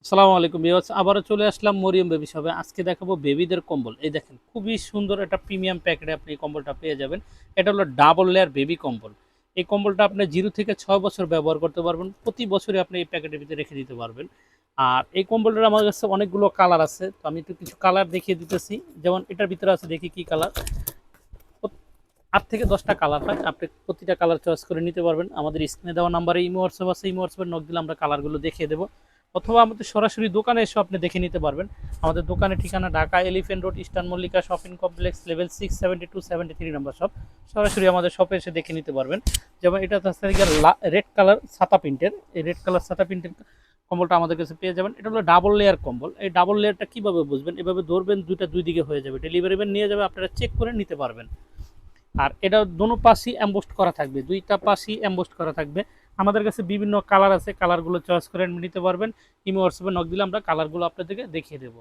আসসালামু আলাইকুম ভিউয়ার্স, আবারও চলে আসলাম মরিয়ম বেবি শপে। আজকে দেখাবো বেবিদের কম্বল। এই দেখেন, খুবই সুন্দর একটা প্রিমিয়াম প্যাকেটে আপনি এই কম্বলটা পেয়ে যাবেন। এটা হলো ডাবল লেয়ার বেবি কম্বল। এই কম্বলটা আপনি 0 থেকে 6 বছর ব্যবহার করতে পারবেন। প্রতি বছরই আপনি এই প্যাকেটের ভিতরে রেখে দিতে পারবেন। আর এই কম্বলটার আমার কাছে অনেকগুলো কালার আছে, তো আমি একটু কিছু কালার দেখিয়ে দিতেছি। যেমন এটার ভিতরে আছে, দেখি কি কালার। 8 থেকে 10টা কালার হয়, আপনি প্রতিটা কালার চয়েস করে নিতে পারবেন। আমাদের স্ক্রিনে দেওয়া নাম্বারে ইমো হোয়াটসঅ্যাপ আছে, ইমো হোয়াটসঅ্যাপে নক দিলে আমরা কালারগুলো দেখিয়ে দেবো, অথবা আমাদের সরাসরি দোকানে এসে আপনি দেখে নিতে পারবেন। আমাদের দোকানের ঠিকানা Dhaka elephant road, eastern Mallika shopping complex, level 672-73 নম্বর শপ। সরাসরি আমাদের শপে এসে দেখে নিতে পারবেন। যেমন এটা হচ্ছে রেড কালার ছাতা প্রিন্টের, এই রেড কালার ছাতা প্রিন্টের কম্বলটা আমাদের কাছে পেয়ে যাবেন। এটা হলো ডাবল লেয়ার কম্বল। এই ডাবল লেয়ারটা কীভাবে বুঝবেন? এভাবে ধরবেন, দুই দিকে হয়ে যাবে, ডেলিভারি ম্যান নিয়ে যাবে, আপনারা চেক করে নিতে পারবেন। আর এটা দোনো পাশই এমবোস্ট করা থাকবে, দুইটা পাশই এমবোস্ট করা থাকবে। আমাদের কাছে বিভিন্ন কালার আছে, কালারগুলো চয়েস করে নিতে পারবেন। ইমো হোয়াটসঅ্যাপে নক দিলে আমরা কালারগুলো আপনাদেরকে দেখিয়ে দেবো।